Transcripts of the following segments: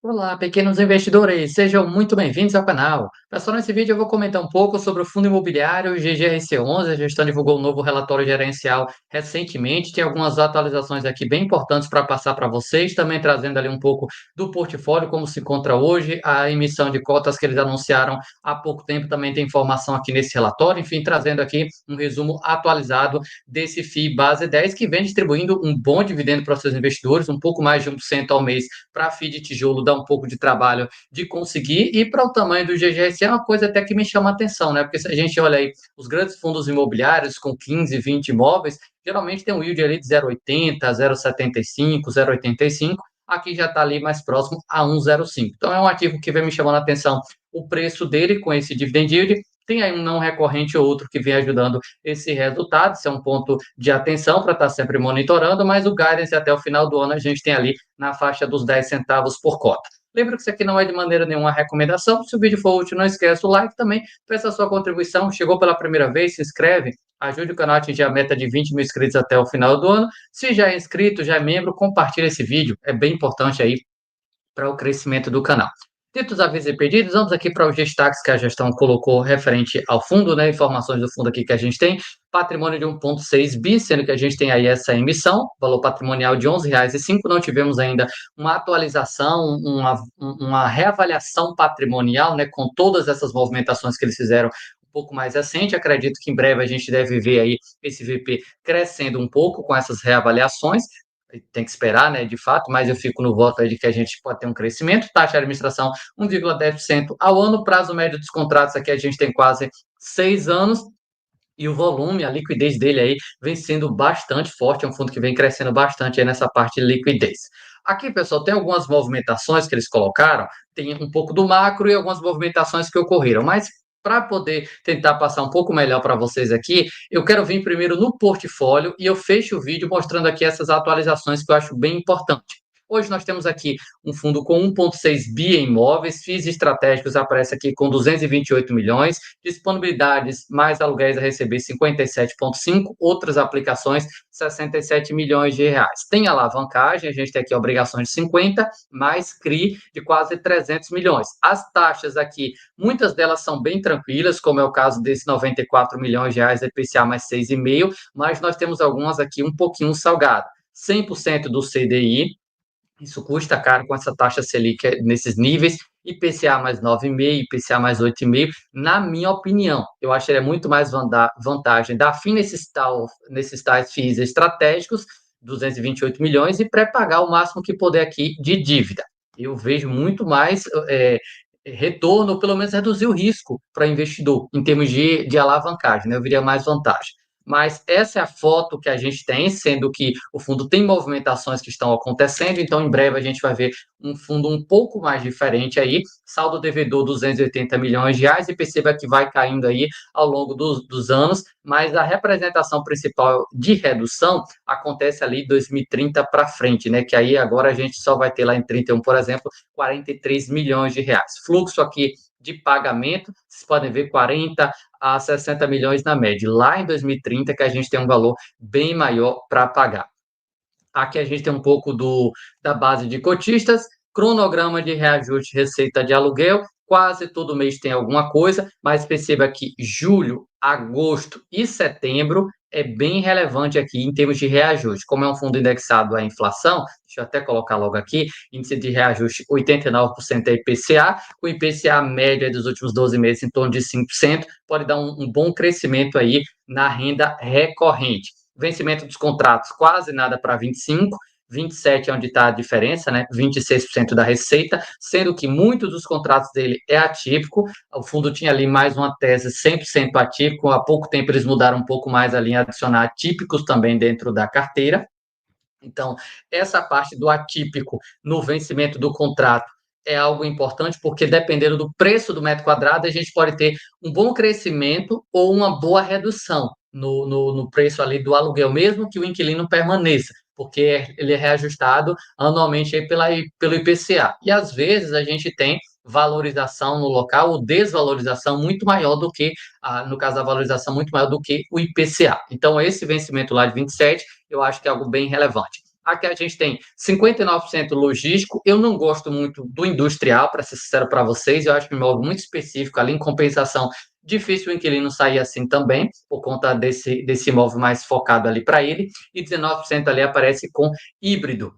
Olá, pequenos investidores, sejam muito bem-vindos ao canal. Pessoal, nesse vídeo eu vou comentar um pouco sobre o fundo imobiliário GGRC11. A gestão divulgou um novo relatório gerencial recentemente. Tem algumas atualizações aqui bem importantes para passar para vocês, também trazendo ali um pouco do portfólio, como se encontra hoje, a emissão de cotas que eles anunciaram há pouco tempo, também tem informação aqui nesse relatório. Enfim, trazendo aqui um resumo atualizado desse FII Base 10, que vem distribuindo um bom dividendo para os seus investidores, um pouco mais de 1% ao mês para a FII de tijolo dá um pouco de trabalho de conseguir, e para o tamanho do GGS é uma coisa até que me chama a atenção, né? Porque se a gente olha aí os grandes fundos imobiliários com 15, 20 imóveis, geralmente tem um yield ali de 0,80, 0,75, 0,85, aqui já está ali mais próximo a 1,05. Então é um ativo que vem me chamando a atenção o preço dele com esse dividend yield. Tem aí um não recorrente ou outro que vem ajudando esse resultado, isso é um ponto de atenção para estar sempre monitorando, mas o guidance até o final do ano a gente tem ali na faixa dos 10 centavos por cota. Lembra que isso aqui não é de maneira nenhuma recomendação. Se o vídeo for útil, não esquece o like também. Peça a sua contribuição. Chegou pela primeira vez, se inscreve. Ajude o canal a atingir a meta de 20 mil inscritos até o final do ano. Se já é inscrito, já é membro, compartilhe esse vídeo. É bem importante aí para o crescimento do canal. Ditos avisos e pedidos, vamos aqui para os destaques que a gestão colocou referente ao fundo, né? Informações do fundo aqui que a gente tem. Patrimônio de 1,6 bi, sendo que a gente tem aí essa emissão, valor patrimonial de R$ 11,05. Não tivemos ainda uma atualização, uma reavaliação patrimonial, né? Com todas essas movimentações que eles fizeram um pouco mais recente. Acredito que em breve a gente deve ver aí esse VP crescendo um pouco com essas reavaliações. Tem que esperar, né, de fato, mas eu fico no voto aí de que a gente pode ter um crescimento. Taxa de administração 1,10% ao ano. Prazo médio dos contratos aqui a gente tem quase 6 anos, e o volume, a liquidez dele aí vem sendo bastante forte. É um fundo que vem crescendo bastante aí nessa parte de liquidez. Aqui, pessoal, tem algumas movimentações que eles colocaram, tem um pouco do macro e algumas movimentações que ocorreram, mas para poder tentar passar um pouco melhor para vocês aqui, eu quero vir primeiro no portfólio e eu fecho o vídeo mostrando aqui essas atualizações que eu acho bem importante. Hoje nós temos aqui um fundo com 1,6 bi em imóveis, FIIs estratégicos aparece aqui com 228 milhões, disponibilidades mais aluguéis a receber 57,5, outras aplicações 67 milhões de reais. Tem alavancagem, a gente tem aqui obrigações de 50, mais CRI de quase 300 milhões. As taxas aqui, muitas delas são bem tranquilas, como é o caso desse 94 milhões de reais IPCA mais 6,5, mas nós temos algumas aqui um pouquinho salgadas. 100% do CDI, isso custa caro com essa taxa Selic nesses níveis. IPCA mais 9,5, IPCA mais 8,5. Na minha opinião, eu acharia muito mais vantagem dar fim nesses tais FIIs estratégicos, 228 milhões, e pré-pagar o máximo que puder aqui de dívida. Eu vejo muito mais retorno, pelo menos reduzir o risco para investidor, em termos de alavancagem, né? Eu veria mais vantagem. Mas essa é a foto que a gente tem, sendo que o fundo tem movimentações que estão acontecendo, então em breve a gente vai ver um fundo um pouco mais diferente aí, saldo devedor 280 milhões de reais, e perceba que vai caindo aí ao longo dos anos, mas a representação principal de redução acontece ali 2030 para frente, né? Que aí agora a gente só vai ter lá em 31, por exemplo, 43 milhões de reais. Fluxo aqui de pagamento, vocês podem ver 40 a 60 milhões na média. Lá em 2030 que a gente tem um valor bem maior para pagar. Aqui a gente tem um pouco da base de cotistas, cronograma de reajuste de receita de aluguel, quase todo mês tem alguma coisa, mas perceba que julho, agosto e setembro é bem relevante aqui em termos de reajuste. Como é um fundo indexado à inflação, deixa eu até colocar logo aqui, índice de reajuste 89% é IPCA, com IPCA média dos últimos 12 meses em torno de 5%, pode dar um bom crescimento aí na renda recorrente. Vencimento dos contratos, quase nada para 25, 27 é onde está a diferença, né? 26% da receita, sendo que muitos dos contratos dele é atípico. O fundo tinha ali mais uma tese 100% atípico. Há pouco tempo eles mudaram um pouco mais a linha, adicionar atípicos também dentro da carteira. Então, essa parte do atípico no vencimento do contrato é algo importante, porque dependendo do preço do metro quadrado, a gente pode ter um bom crescimento ou uma boa redução no preço ali do aluguel, mesmo que o inquilino permaneça, porque ele é reajustado anualmente aí pelo IPCA. E às vezes a gente tem valorização no local ou desvalorização muito maior do que, no caso da valorização, muito maior do que o IPCA. Então, esse vencimento lá de 27, eu acho que é algo bem relevante. Aqui a gente tem 59% logístico. Eu não gosto muito do industrial, para ser sincero para vocês. Eu acho um imóvel muito específico ali, em compensação, difícil o inquilino sair assim também, por conta desse imóvel mais focado ali para ele. E 19% ali aparece com híbrido.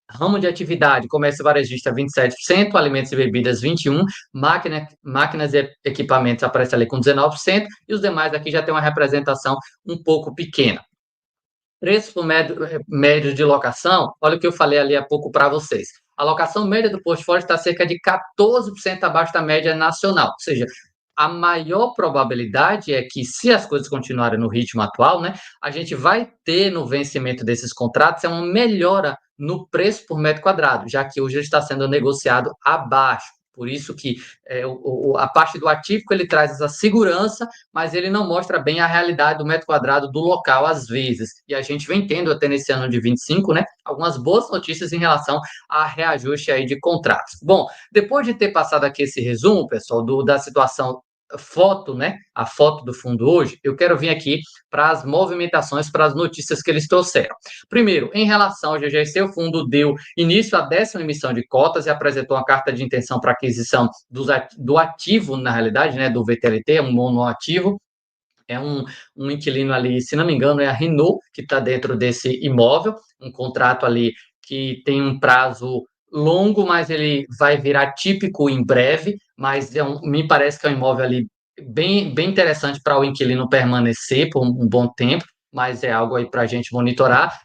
Ramo de atividade, comércio varejista 27%, alimentos e bebidas 21%, máquinas e equipamentos aparece ali com 19%, e os demais aqui já tem uma representação um pouco pequena. Preço por médio de locação, olha o que eu falei ali há pouco para vocês. A locação média do portfólio está cerca de 14% abaixo da média nacional, ou seja, a maior probabilidade é que, se as coisas continuarem no ritmo atual, né, a gente vai ter no vencimento desses contratos uma melhora no preço por metro quadrado, já que hoje ele está sendo negociado abaixo. Por isso que a parte do atípico ele traz essa segurança, mas ele não mostra bem a realidade do metro quadrado do local às vezes. E a gente vem tendo até nesse ano de 25, né, algumas boas notícias em relação a reajuste aí de contratos. Bom, depois de ter passado aqui esse resumo, pessoal, da situação foto, né, a foto do fundo hoje, eu quero vir aqui para as movimentações, para as notícias que eles trouxeram. Primeiro, em relação ao GGC, o fundo deu início à 10ª emissão de cotas e apresentou uma carta de intenção para aquisição do ativo, na realidade, né, do VTLT, um monoativo. É um inquilino ali, se não me engano, é a Renault, que está dentro desse imóvel, um contrato ali que tem um prazo longo, mas ele vai virar típico em breve, mas me parece que é um imóvel ali bem interessante para o inquilino permanecer por um bom tempo, mas é algo aí para a gente monitorar.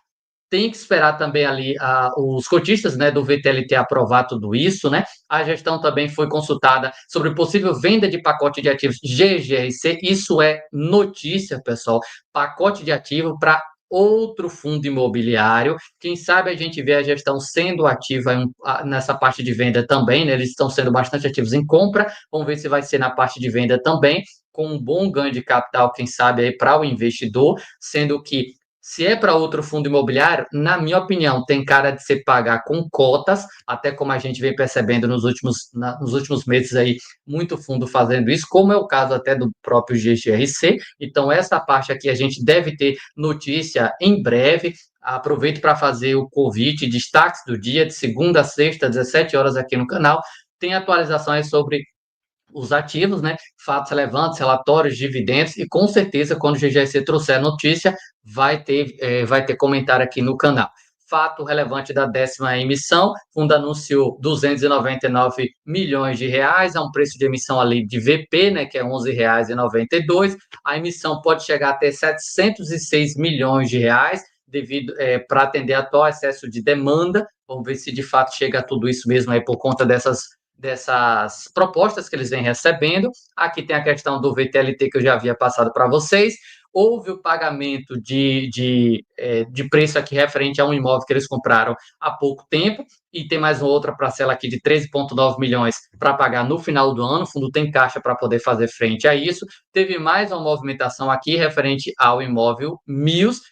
Tem que esperar também ali os cotistas, né, do VTLT aprovar tudo isso, né? A gestão também foi consultada sobre possível venda de pacote de ativos GGRC. Isso é notícia, pessoal. Pacote de ativo para outro fundo imobiliário. Quem sabe a gente vê a gestão sendo ativa nessa parte de venda também, né? Eles estão sendo bastante ativos em compra. Vamos ver se vai ser na parte de venda também, com um bom ganho de capital, quem sabe aí para o investidor, sendo que, se é para outro fundo imobiliário, na minha opinião, tem cara de se pagar com cotas, até como a gente vem percebendo nos últimos meses aí, muito fundo fazendo isso, como é o caso até do próprio GGRC. Então, essa parte aqui a gente deve ter notícia em breve. Aproveito para fazer o convite, destaques do dia, de segunda a sexta, 17 horas aqui no canal. Tem atualizações sobre os ativos, né? Fatos relevantes, relatórios, dividendos, e com certeza, quando o GGC trouxer a notícia, vai ter comentário aqui no canal. Fato relevante da 10ª emissão, o fundo anunciou 299 milhões de reais, a um preço de emissão ali de VP, né, que é R$ 11,92. A emissão pode chegar até 706 milhões de reais, devido para atender atual excesso de demanda. Vamos ver se de fato chega a tudo isso mesmo aí por conta dessas propostas que eles vêm recebendo. Aqui tem a questão do VTLT que eu já havia passado para vocês. Houve o pagamento de preço aqui referente a um imóvel que eles compraram há pouco tempo, e tem mais uma outra parcela aqui de 13,9 milhões para pagar no final do ano. O fundo tem caixa para poder fazer frente a isso. Teve mais uma movimentação aqui referente ao imóvel Mills,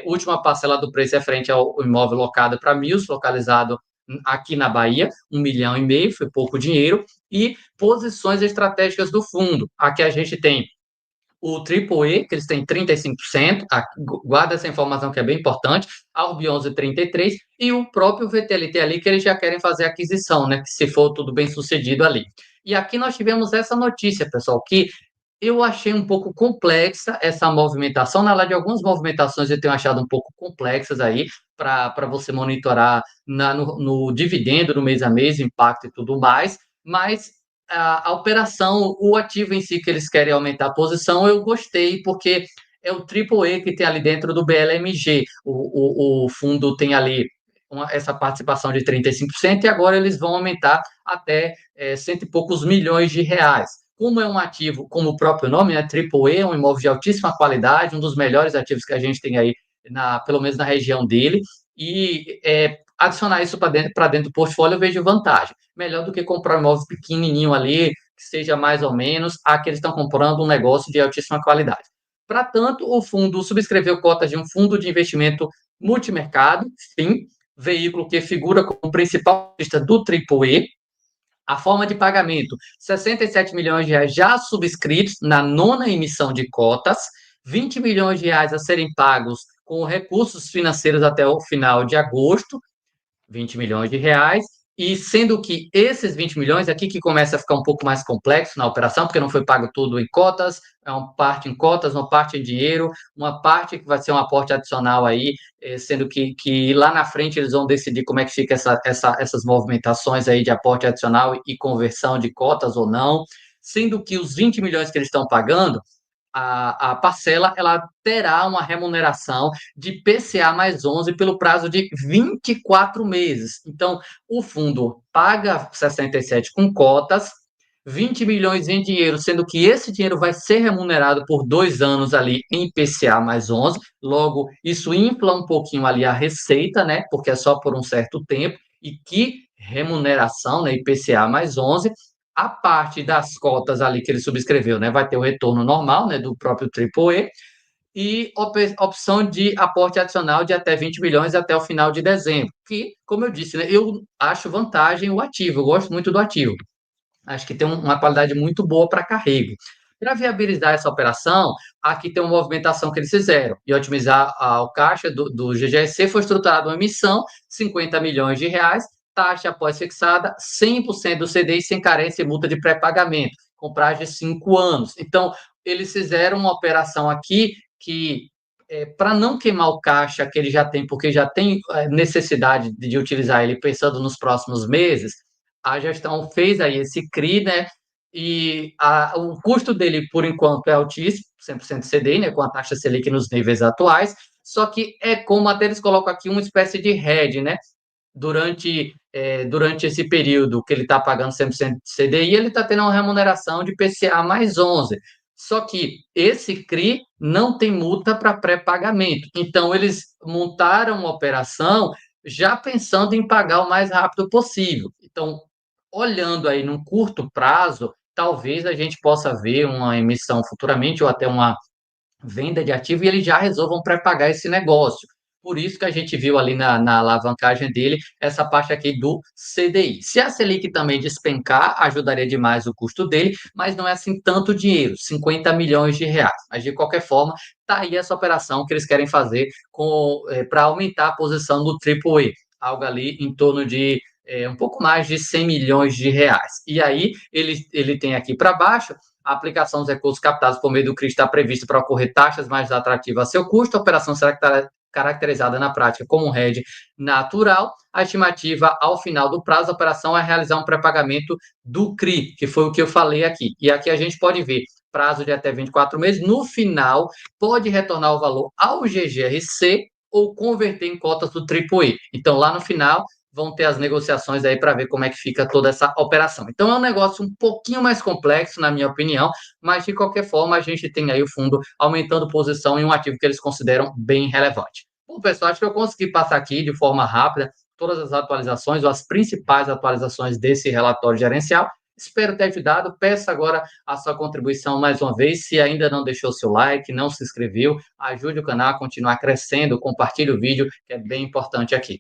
última parcela do preço referente ao imóvel locado para Mills, localizado aqui na Bahia, 1,5 milhão, foi pouco dinheiro. E posições estratégicas do fundo. Aqui a gente tem o AAA, que eles têm 35%, guarda essa informação que é bem importante, a Urb 11,33%, e o próprio VTLT ali, que eles já querem fazer aquisição, né, que se for tudo bem sucedido ali. E aqui nós tivemos essa notícia, pessoal, que eu achei um pouco complexa essa movimentação. Na verdade, algumas movimentações eu tenho achado um pouco complexas aí para você monitorar no dividendo, no mês a mês, impacto e tudo mais, mas a operação, o ativo em si que eles querem aumentar a posição, eu gostei, porque é o AAA que tem ali dentro do BLMG. O fundo tem ali essa participação de 35%, e agora eles vão aumentar até cento e poucos milhões de reais. Como é um ativo, como o próprio nome, né, AAA, um imóvel de altíssima qualidade, um dos melhores ativos que a gente tem aí, pelo menos na região dele, e adicionar isso para dentro do portfólio eu vejo vantagem. Melhor do que comprar um imóvel pequenininho ali, que seja mais ou menos, aqui eles estão comprando um negócio de altíssima qualidade. Para tanto, o fundo subscreveu cotas de um fundo de investimento multimercado, FIM, veículo que figura como principal lista do AAA. A forma de pagamento: 67 milhões de reais já subscritos na 9ª emissão de cotas, 20 milhões de reais a serem pagos com recursos financeiros até o final de agosto, 20 milhões de reais, e sendo que esses 20 milhões, aqui que começa a ficar um pouco mais complexo na operação, porque não foi pago tudo em cotas, é uma parte em cotas, uma parte em dinheiro, uma parte que vai ser um aporte adicional aí, sendo que lá na frente eles vão decidir como é que fica essas movimentações aí de aporte adicional e conversão de cotas ou não, sendo que os 20 milhões que eles estão pagando, a parcela ela terá uma remuneração de PCA mais 11 pelo prazo de 24 meses. Então, o fundo paga 67 com cotas, 20 milhões em dinheiro, sendo que esse dinheiro vai ser remunerado por 2 anos ali em PCA mais 11. Logo, isso infla um pouquinho ali a receita, né? Porque é só por um certo tempo. E que remuneração, né? IPCA mais 11. A parte das cotas ali que ele subscreveu, né, vai ter o retorno normal, né, do próprio AAA, e opção de aporte adicional de até 20 milhões até o final de dezembro, que, como eu disse, né, eu acho vantagem o ativo, eu gosto muito do ativo. Acho que tem uma qualidade muito boa para carrego. Para viabilizar essa operação, aqui tem uma movimentação que eles fizeram. E otimizar o caixa do GGSC foi estruturada uma emissão, 50 milhões de reais, taxa após fixada, 100% do CDI sem carência e multa de pré-pagamento, com prazo de 5 anos. Então, eles fizeram uma operação aqui que, para não queimar o caixa que ele já tem, porque já tem necessidade de utilizar ele pensando nos próximos meses, a gestão fez aí esse CRI, né? E o custo dele, por enquanto, é altíssimo, 100% CDI, né? Com a taxa Selic nos níveis atuais. Só que é como até eles colocam aqui uma espécie de hedge, né? Durante esse período que ele está pagando 100% de CDI, ele está tendo uma remuneração de PCA mais 11. Só que esse CRI não tem multa para pré-pagamento. Então, eles montaram uma operação já pensando em pagar o mais rápido possível. Então, olhando aí num curto prazo, talvez a gente possa ver uma emissão futuramente ou até uma venda de ativo e eles já resolvam pré-pagar esse negócio. Por isso que a gente viu ali na alavancagem dele essa parte aqui do CDI. Se a Selic também despencar, ajudaria demais o custo dele, mas não é assim tanto dinheiro, 50 milhões de reais. Mas de qualquer forma, tá aí essa operação que eles querem fazer para aumentar a posição do AAA, algo ali em torno de um pouco mais de 100 milhões de reais. E aí ele tem aqui para baixo a aplicação dos recursos captados por meio do CRI está prevista para ocorrer taxas mais atrativas a seu custo. A operação será caracterizada na prática como um hedge natural. A estimativa ao final do prazo da operação é realizar um pré-pagamento do CRI, que foi o que eu falei aqui. E aqui a gente pode ver prazo de até 24 meses. No final, pode retornar o valor ao GGRC ou converter em cotas do AAA. Então, lá no final, vão ter as negociações aí para ver como é que fica toda essa operação. Então é um negócio um pouquinho mais complexo, na minha opinião, mas de qualquer forma a gente tem aí o fundo aumentando posição em um ativo que eles consideram bem relevante. Bom, pessoal, acho que eu consegui passar aqui de forma rápida todas as atualizações ou as principais atualizações desse relatório gerencial. Espero ter ajudado. Peço agora a sua contribuição mais uma vez. Se ainda não deixou seu like, não se inscreveu, ajude o canal a continuar crescendo, compartilhe o vídeo, que é bem importante aqui.